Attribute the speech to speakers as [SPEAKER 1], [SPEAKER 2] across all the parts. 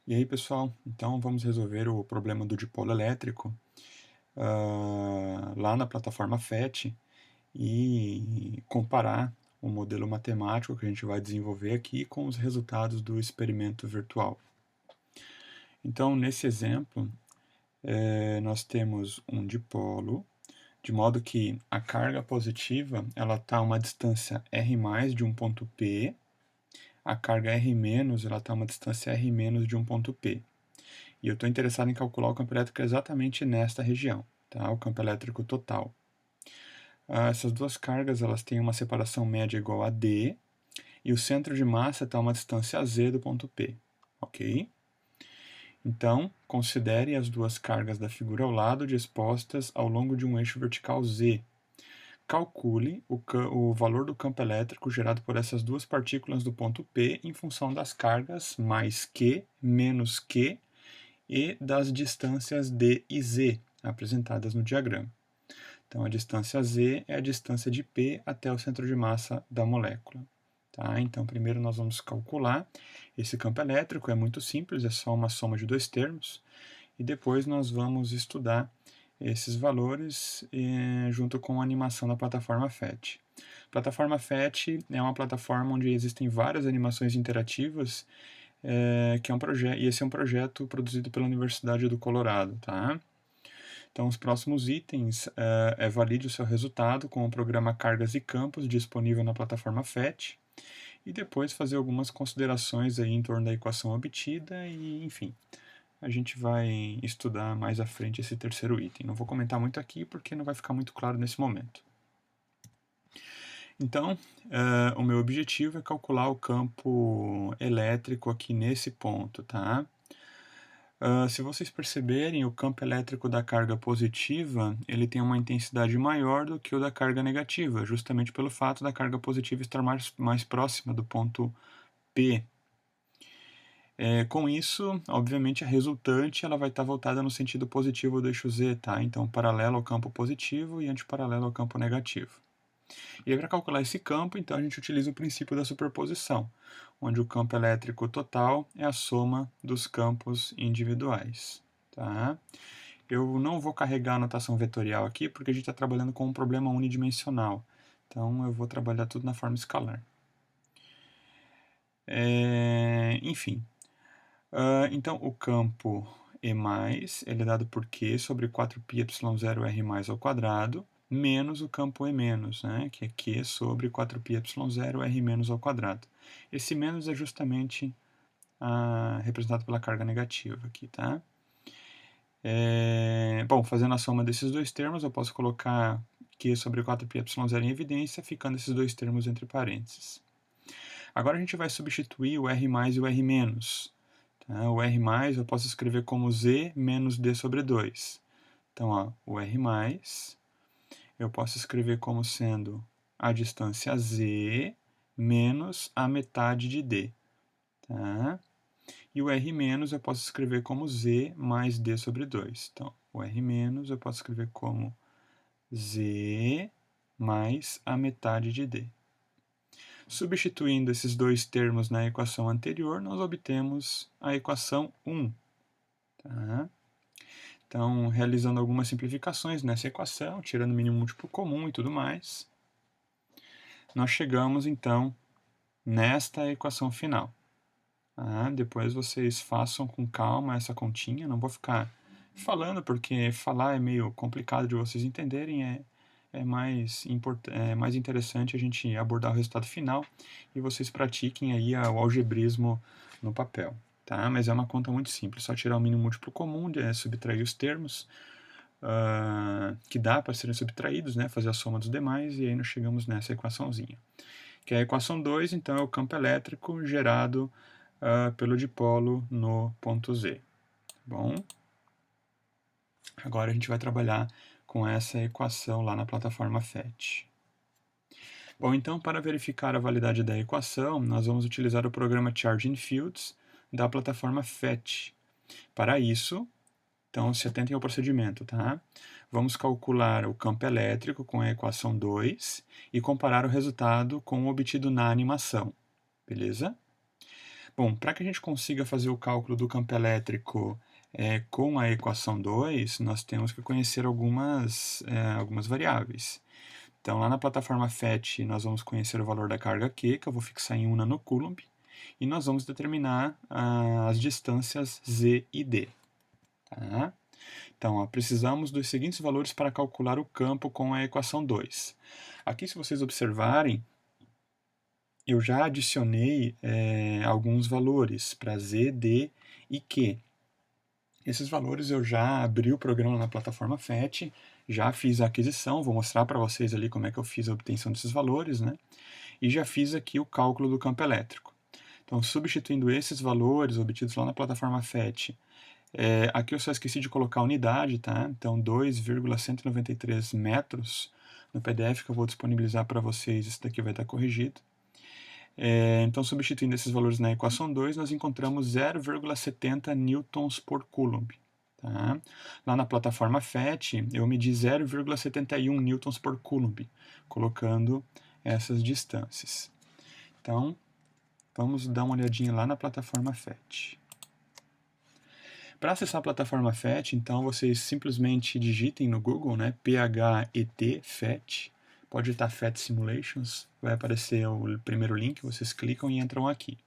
[SPEAKER 1] E aí, pessoal, então vamos resolver o problema do dipolo elétrico lá na plataforma PhET e comparar o modelo matemático que a gente vai desenvolver aqui com os resultados do experimento virtual. Então, nesse exemplo, nós temos um dipolo, de modo que a carga positiva ela está a uma distância r+ de um ponto P, a carga r- ela está a uma distância r- de um ponto P. E eu estou interessado em calcular o campo elétrico exatamente nesta região, tá? O campo elétrico total. Essas duas cargas elas têm uma separação média igual a D, e o centro de massa está a uma distância z do ponto P, ok? Então, considere as duas cargas da figura ao lado dispostas ao longo de um eixo vertical Z. Calcule o valor do campo elétrico gerado por essas duas partículas do ponto P em função das cargas mais Q menos Q e das distâncias D e Z apresentadas no diagrama. Então, a distância Z é a distância de P até o centro de massa da molécula. Tá? Então, primeiro nós vamos calcular esse campo elétrico, é muito simples, é só uma soma de dois termos, e depois nós vamos estudar esses valores junto com a animação da plataforma PhET. A plataforma PhET é uma plataforma onde existem várias animações interativas, que é um projeto, e esse é um projeto produzido pela Universidade do Colorado, tá? Então, os próximos itens valide o seu resultado com o programa Cargas e Campos disponível na plataforma PhET e depois fazer algumas considerações aí em torno da equação obtida e, enfim, a gente vai estudar mais à frente esse terceiro item. Não vou comentar muito aqui porque não vai ficar muito claro nesse momento. Então, o meu objetivo é calcular o campo elétrico aqui nesse ponto, tá? Se vocês perceberem, o campo elétrico da carga positiva ele tem uma intensidade maior do que o da carga negativa, justamente pelo fato da carga positiva estar mais próxima do ponto P. Com isso, obviamente, a resultante ela vai estar voltada no sentido positivo do eixo Z, tá? Então, paralelo ao campo positivo e antiparalelo ao campo negativo. E aí, para calcular esse campo, então, a gente utiliza o princípio da superposição, onde o campo elétrico total é a soma dos campos individuais. Tá? Eu não vou carregar a notação vetorial aqui, porque a gente está trabalhando com um problema unidimensional. Então, eu vou trabalhar tudo na forma escalar. Enfim, então o campo E+, ele é dado por Q sobre 4πε0r ao quadrado, menos o campo E-, né, que é Q sobre 4πε0r- ao quadrado. Esse menos é justamente representado pela carga negativa aqui, tá? Bom, fazendo a soma desses dois termos, eu posso colocar Q sobre 4πε0 em evidência, ficando esses dois termos entre parênteses. Agora a gente vai substituir o R+ e o R-. Tá? O R+ eu posso escrever como Z menos D sobre 2. Então, ó, o R+, eu posso escrever como sendo a distância Z menos a metade de D. Tá? E o R- eu posso escrever como Z mais D sobre 2. Então, o R- eu posso escrever como Z mais a metade de D. Substituindo esses dois termos na equação anterior, nós obtemos a equação 1. Tá? Então, realizando algumas simplificações nessa equação, tirando o mínimo múltiplo comum e tudo mais, nós chegamos, então, nesta equação final. Depois vocês façam com calma essa continha, não vou ficar falando, porque falar é meio complicado de vocês entenderem, é mais interessante a gente abordar o resultado final e vocês pratiquem aí o algebrismo no papel. Tá? Mas é uma conta muito simples, só tirar o mínimo múltiplo comum, subtrair os termos que dá para serem subtraídos, né? Fazer a soma dos demais, e aí nós chegamos nessa equaçãozinha. Que é a equação 2, então, é o campo elétrico gerado pelo dipolo no ponto Z. Bom, agora a gente vai trabalhar com essa equação lá na plataforma PhET. Bom, então, para verificar a validade da equação, nós vamos utilizar o programa Charging Fields da plataforma PhET. Para isso, então, se atentem ao procedimento, tá? Vamos calcular o campo elétrico com a equação 2 e comparar o resultado com o obtido na animação, beleza? Bom, para que a gente consiga fazer o cálculo do campo elétrico com a equação 2, nós temos que conhecer algumas variáveis. Então, lá na plataforma FET, nós vamos conhecer o valor da carga Q, que eu vou fixar em 1 nanocoulomb, e nós vamos determinar as distâncias Z e D. Tá? Então, ó, precisamos dos seguintes valores para calcular o campo com a equação 2. Aqui, se vocês observarem, eu já adicionei alguns valores para Z, D e Q. Esses valores eu já abri o programa na plataforma FET, já fiz a aquisição, vou mostrar para vocês ali como é que eu fiz a obtenção desses valores, né? E já fiz aqui o cálculo do campo elétrico. Então, substituindo esses valores obtidos lá na plataforma FET, aqui eu só esqueci de colocar a unidade, tá? Então, 2,193 metros. No PDF que eu vou disponibilizar para vocês, isso daqui vai estar corrigido. Então, substituindo esses valores na equação 2, nós encontramos 0,70 newtons por coulomb. Tá? Lá na plataforma FET, eu medi 0,71 newtons por coulomb, colocando essas distâncias. Então, vamos dar uma olhadinha lá na plataforma FET. Para acessar a plataforma FET, então, vocês simplesmente digitem no Google, né, PHET, FET, pode digitar FET Simulations, vai aparecer o primeiro link, vocês clicam e entram aqui.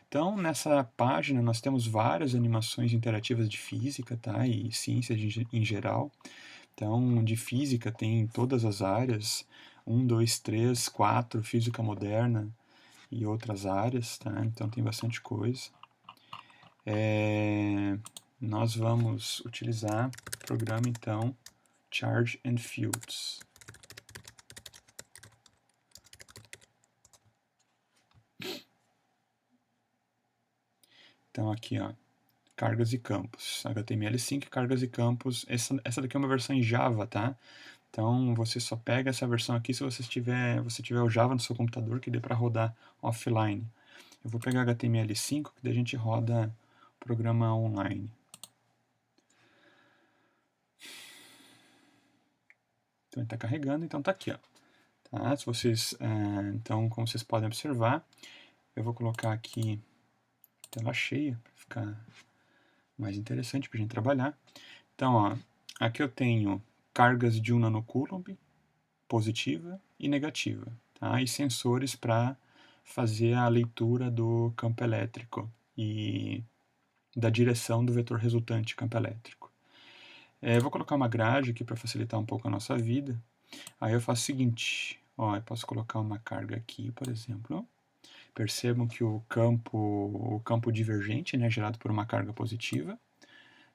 [SPEAKER 1] Então, nessa página, nós temos várias animações interativas de física, tá? E ciência em geral. Então, de física tem todas as áreas, 1, 2, 3, 4, física moderna e outras áreas, tá? Então, tem bastante coisa. Nós vamos utilizar o programa, então, Charge and Fields. Então, aqui, ó, cargas e campos, HTML5, cargas e campos. Essa daqui é uma versão em Java, tá? Então, você só pega essa versão aqui se você tiver o Java no seu computador, que dê para rodar offline. Eu vou pegar HTML5, que daí a gente roda o programa online. Então, ele está carregando, então está aqui, ó. Tá? Se vocês, então, como vocês podem observar, eu vou colocar aqui tela cheia, para ficar mais interessante para a gente trabalhar. Então, ó, aqui eu tenho cargas de 1 nanocoulomb, positiva e negativa, tá? E sensores para fazer a leitura do campo elétrico e da direção do vetor resultante campo elétrico. Eu vou colocar uma grade aqui para facilitar um pouco a nossa vida. Aí eu faço o seguinte, ó, eu posso colocar uma carga aqui, por exemplo. Percebam que o campo divergente, né, gerado por uma carga positiva.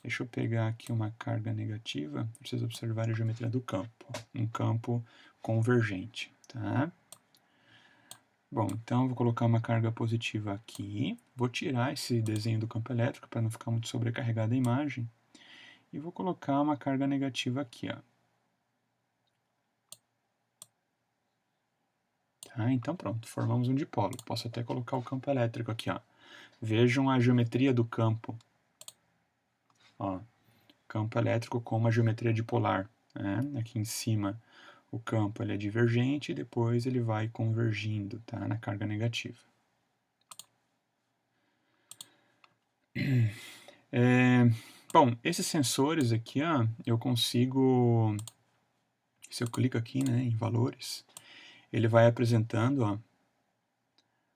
[SPEAKER 1] Deixa eu pegar aqui uma carga negativa, para vocês observarem a geometria do campo. Um campo convergente, tá? Bom, então eu vou colocar uma carga positiva aqui. Vou tirar esse desenho do campo elétrico para não ficar muito sobrecarregada a imagem. E vou colocar uma carga negativa aqui, ó. Tá, então pronto, formamos um dipolo. Posso até colocar o campo elétrico aqui, ó. Vejam a geometria do campo. Ó, campo elétrico com uma geometria dipolar, né? Aqui em cima o campo ele é divergente e depois ele vai convergindo, tá? Na carga negativa. Bom, esses sensores aqui, ó, eu consigo, se eu clico aqui, né, em valores, ele vai apresentando, ó,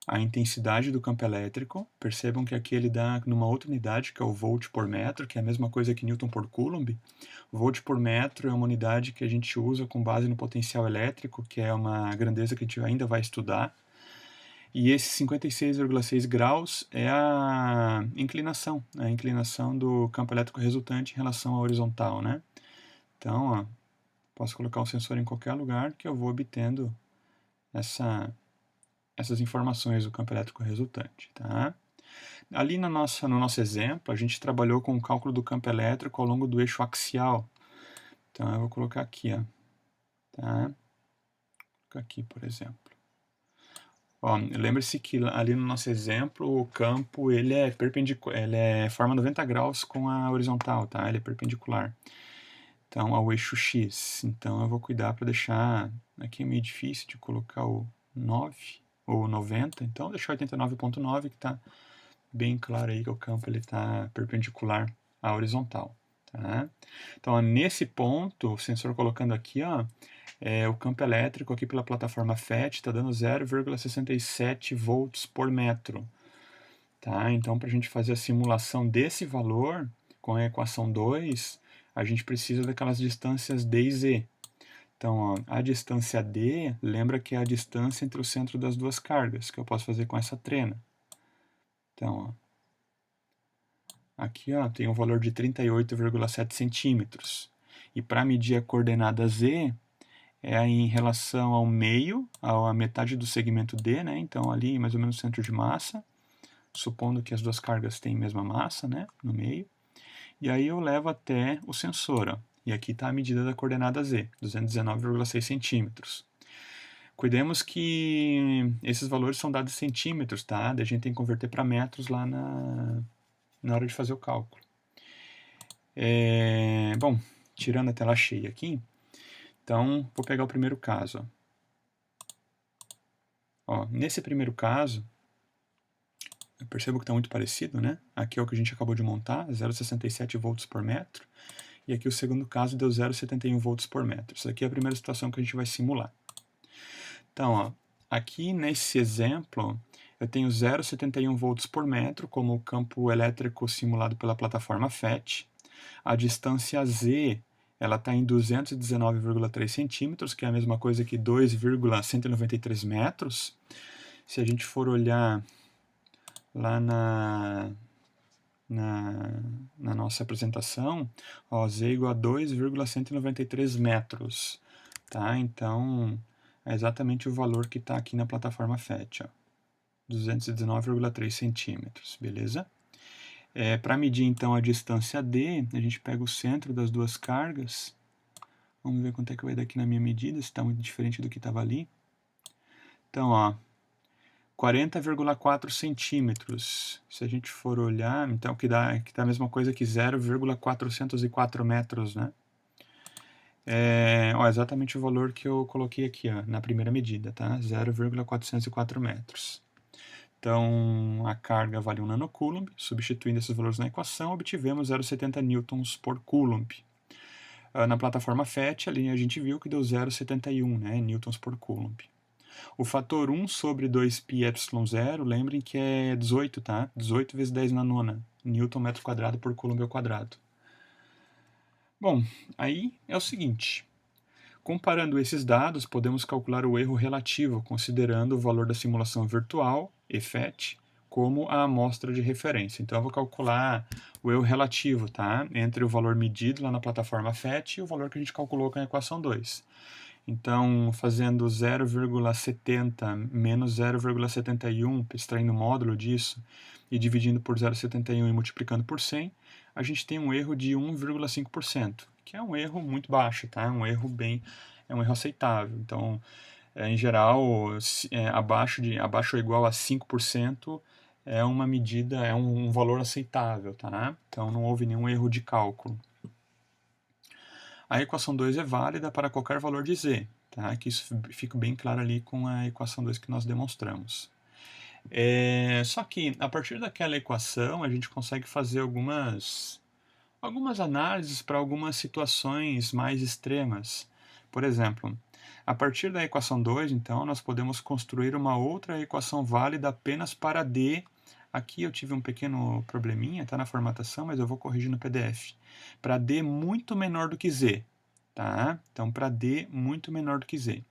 [SPEAKER 1] a intensidade do campo elétrico. Percebam que aqui ele dá numa outra unidade, que é o volt por metro, que é a mesma coisa que Newton por Coulomb. Volt por metro é uma unidade que a gente usa com base no potencial elétrico, que é uma grandeza que a gente ainda vai estudar. E esse 56,6 graus é a inclinação do campo elétrico resultante em relação à horizontal, né? Então, ó, posso colocar o sensor em qualquer lugar que eu vou obtendo essas informações do campo elétrico resultante, tá? Ali no nosso exemplo, a gente trabalhou com o cálculo do campo elétrico ao longo do eixo axial. Então, eu vou colocar aqui, ó, tá? Vou colocar aqui, por exemplo. Lembre-se que ali no nosso exemplo, o campo ele é perpendicular, forma 90 graus com a horizontal, tá? Ele é perpendicular. Então, ao eixo X. Então, eu vou cuidar para deixar... Aqui é meio difícil de colocar o 9. ou 90, então deixar 89,9 que está bem claro aí que o campo está perpendicular à horizontal. Tá? Então, ó, nesse ponto, o sensor colocando aqui, ó, o campo elétrico aqui pela plataforma FET está dando 0,67 volts por metro. Tá? Então, para a gente fazer a simulação desse valor com a equação 2, a gente precisa daquelas distâncias D e Z. Então, ó, a distância D, lembra que é a distância entre o centro das duas cargas, que eu posso fazer com essa trena. Então, ó, aqui ó, tem um valor de 38,7 centímetros. E para medir a coordenada Z, é em relação ao meio, à metade do segmento D, né? Então, ali mais ou menos o centro de massa, supondo que as duas cargas têm a mesma massa, né? No meio. E aí eu levo até o sensor, ó. E aqui está a medida da coordenada Z, 219,6 centímetros. Cuidemos que esses valores são dados em centímetros, tá? Daí a gente tem que converter para metros lá na hora de fazer o cálculo. Bom, tirando a tela cheia aqui, então vou pegar o primeiro caso. Ó, nesse primeiro caso, eu percebo que está muito parecido, né? Aqui é o que a gente acabou de montar, 0,67 volts por metro. E aqui o segundo caso deu 0,71 volts por metro. Isso aqui é a primeira situação que a gente vai simular. Então, ó, aqui nesse exemplo, eu tenho 0,71 volts por metro como o campo elétrico simulado pela plataforma FET. A distância Z ela está em 219,3 centímetros, que é a mesma coisa que 2,193 metros. Se a gente for olhar lá na nossa apresentação, ó, Z é igual a 2,193 metros. Tá? Então, é exatamente o valor que está aqui na plataforma FET, 219,3 centímetros, beleza? Para medir então a distância D, a gente pega o centro das duas cargas. Vamos ver quanto é que vai dar aqui na minha medida, se está muito diferente do que estava ali. Então, ó, 40,4 centímetros. Se a gente for olhar, então que dá a mesma coisa que 0,404 metros, né? Ó, exatamente o valor que eu coloquei aqui, ó, na primeira medida, tá? 0,404 metros. Então, a carga vale 1 nanocoulomb. Substituindo esses valores na equação, obtivemos 0,70 newtons por coulomb. Na plataforma FET, ali a gente viu que deu 0,71, né, newtons por coulomb. O fator 1 sobre 2πε0, lembrem que é 18, tá? 18 vezes 10 na nona, newton metro quadrado por coulomb ao quadrado. Bom, aí é o seguinte. Comparando esses dados, podemos calcular o erro relativo, considerando o valor da simulação virtual, EFET, como a amostra de referência. Então, eu vou calcular o erro relativo, tá? Entre o valor medido lá na plataforma FET e o valor que a gente calculou com a equação 2. Então, fazendo 0,70 menos 0,71, extraindo o módulo disso, e dividindo por 0,71 e multiplicando por 100, a gente tem um erro de 1,5%, que é um erro muito baixo, tá? É um erro aceitável. Então, em geral, abaixo ou igual a 5% é uma medida, é um valor aceitável, tá? Então, não houve nenhum erro de cálculo. A equação 2 é válida para qualquer valor de z, tá? Que isso fica bem claro ali com a equação 2 que nós demonstramos. Só que, a partir daquela equação, a gente consegue fazer algumas análises para algumas situações mais extremas. Por exemplo, a partir da equação 2, então, nós podemos construir uma outra equação válida apenas para D. Aqui eu tive um pequeno probleminha, tá na formatação, mas eu vou corrigir no PDF. Para D muito menor do que Z, tá? Então, para D muito menor do que Z.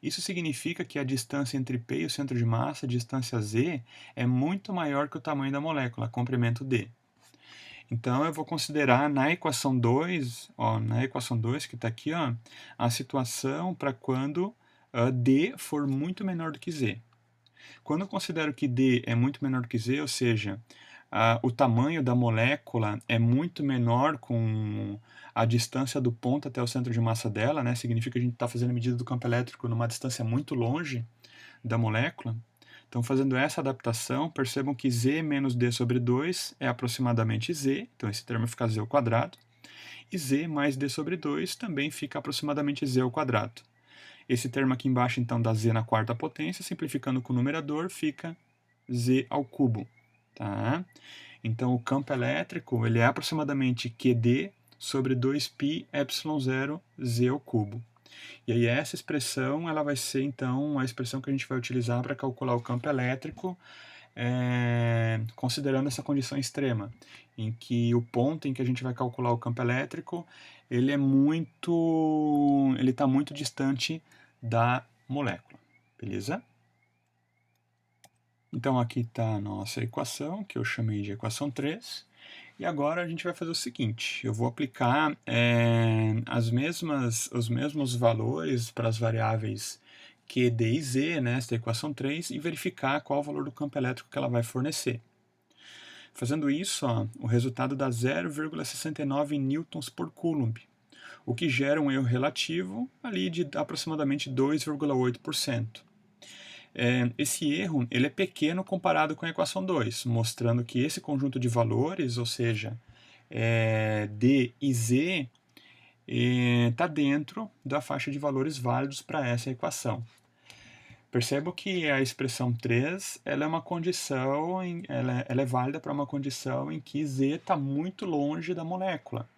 [SPEAKER 1] Isso significa que a distância entre P e o centro de massa, a distância Z, é muito maior que o tamanho da molécula, comprimento D. Então, eu vou considerar na equação 2, que está aqui, ó, a situação para quando D for muito menor do que Z. Quando eu considero que D é muito menor do que Z, ou seja, o tamanho da molécula é muito menor com a distância do ponto até o centro de massa dela, né? Significa que a gente está fazendo a medida do campo elétrico numa distância muito longe da molécula. Então, fazendo essa adaptação, percebam que Z menos D sobre 2 é aproximadamente Z, então esse termo fica Z ao quadrado, e Z mais D sobre 2 também fica aproximadamente Z ao quadrado. Esse termo aqui embaixo, então, dá z na quarta potência, simplificando com o numerador, fica z ao cubo. Tá? Então, o campo elétrico ele é aproximadamente QD sobre 2π epsilon 0 z ao cubo. E aí essa expressão ela vai ser, então, a expressão que a gente vai utilizar para calcular o campo elétrico, considerando essa condição extrema, em que o ponto em que a gente vai calcular o campo elétrico, ele está muito distante da molécula, beleza? Então aqui está a nossa equação, que eu chamei de equação 3, e agora a gente vai fazer o seguinte, eu vou aplicar os mesmos valores para as variáveis Q, D e Z nesta equação 3 e verificar qual o valor do campo elétrico que ela vai fornecer. Fazendo isso, ó, o resultado dá 0,69 newtons por coulomb, o que gera um erro relativo ali de aproximadamente 2,8%. Esse erro ele é pequeno comparado com a equação 2, mostrando que esse conjunto de valores, ou seja, D e Z, está dentro da faixa de valores válidos para essa equação. Percebo que a expressão 3 ela é uma condição, ela é válida para uma condição em que Z está muito longe da molécula.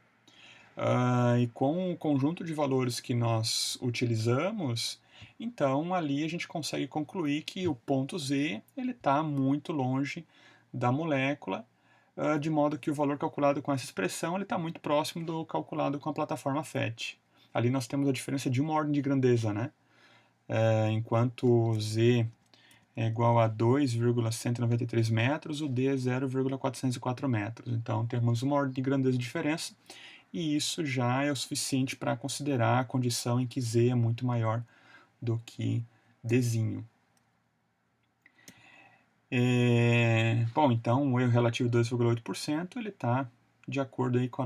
[SPEAKER 1] E com o conjunto de valores que nós utilizamos, então ali a gente consegue concluir que o ponto Z está muito longe da molécula, de modo que o valor calculado com essa expressão está muito próximo do calculado com a plataforma FET. Ali nós temos a diferença de uma ordem de grandeza, né? Enquanto Z é igual a 2,193 metros, o D é 0,404 metros. Então temos uma ordem de grandeza de diferença, e isso já é o suficiente para considerar a condição em que Z é muito maior do que Dzinho. Bom, então o erro relativo 2,8% ele está de acordo aí com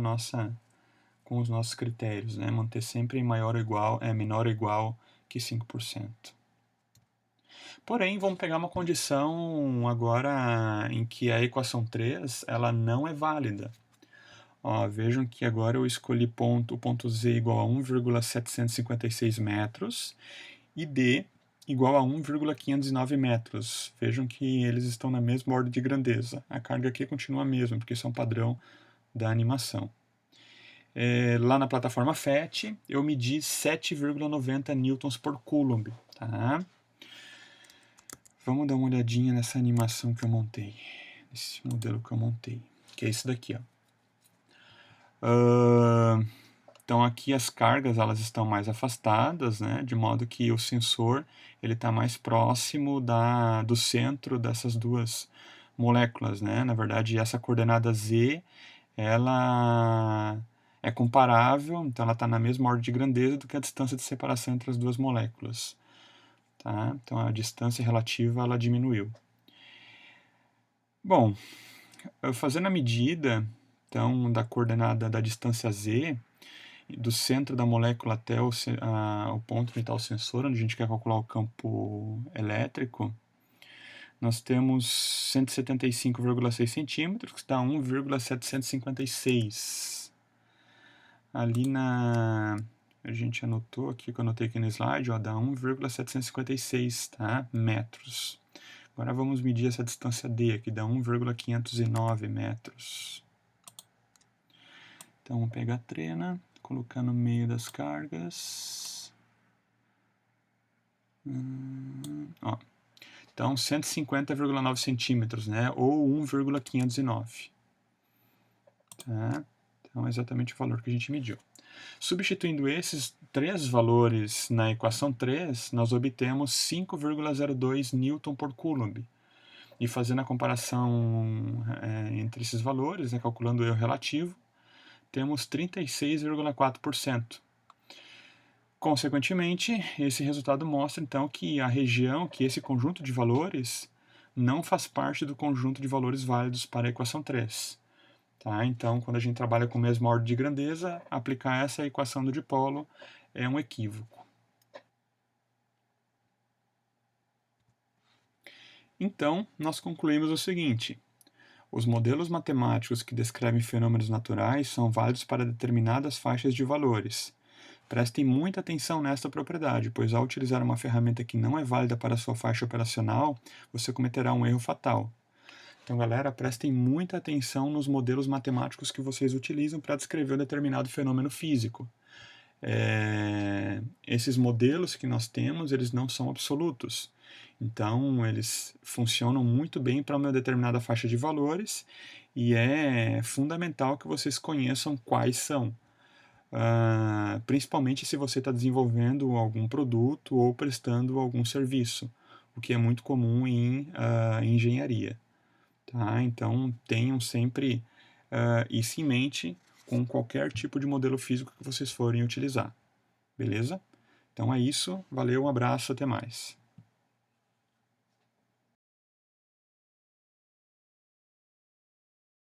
[SPEAKER 1] os nossos critérios, né? Manter sempre menor ou igual que 5%. Porém, vamos pegar uma condição agora em que a equação 3 ela não é válida. Ó, vejam que agora eu escolhi o ponto Z igual a 1,756 metros e D igual a 1,509 metros. Vejam que eles estão na mesma ordem de grandeza. A carga aqui continua a mesma, porque isso é um padrão da animação. Lá na plataforma FET, eu medi 7,90 newtons por coulomb. Tá? Vamos dar uma olhadinha nessa animação que eu montei, nesse modelo que eu montei, que é esse daqui, ó. Então aqui as cargas elas estão mais afastadas, né, de modo que o sensor ele está mais próximo do centro dessas duas moléculas, né? Na verdade, essa coordenada Z ela é comparável, então ela está na mesma ordem de grandeza do que a distância de separação entre as duas moléculas. Tá? Então a distância relativa ela diminuiu. Bom, fazendo a medida então, da coordenada da distância Z, do centro da molécula até o ponto onde está o sensor, onde a gente quer calcular o campo elétrico, nós temos 175,6 centímetros, que dá 1,756. Ali a gente anotou aqui, que eu anotei aqui no slide, ó, dá 1,756 tá? Metros. Agora vamos medir essa distância D, que dá 1,509 metros. Então, vamos pegar a trena, colocar no meio das cargas. Ó. Então, 150,9 centímetros, né? Ou 1,509. Tá? Então, é exatamente o valor que a gente mediu. Substituindo esses três valores na equação 3, nós obtemos 5,02 newton por coulomb. E fazendo a comparação entre esses valores, né, calculando o erro relativo, temos 36,4%. Consequentemente, esse resultado mostra então que a região, que esse conjunto de valores, não faz parte do conjunto de valores válidos para a equação 3. Tá? Então, quando a gente trabalha com a mesma ordem de grandeza, aplicar essa equação do dipolo é um equívoco. Então, nós concluímos o seguinte: os modelos matemáticos que descrevem fenômenos naturais são válidos para determinadas faixas de valores, Prestem muita atenção nesta propriedade, pois ao utilizar uma ferramenta que não é válida para a sua faixa operacional, você cometerá um erro fatal. Então, galera, prestem muita atenção nos modelos matemáticos que vocês utilizam para descrever um determinado fenômeno físico. Esses modelos que nós temos, eles não são absolutos. Então, eles funcionam muito bem para uma determinada faixa de valores e é fundamental que vocês conheçam quais são. Principalmente se você está desenvolvendo algum produto ou prestando algum serviço, o que é muito comum em engenharia. Tá? Então, tenham sempre isso em mente com qualquer tipo de modelo físico que vocês forem utilizar. Beleza? Então é isso, valeu, um abraço, até mais.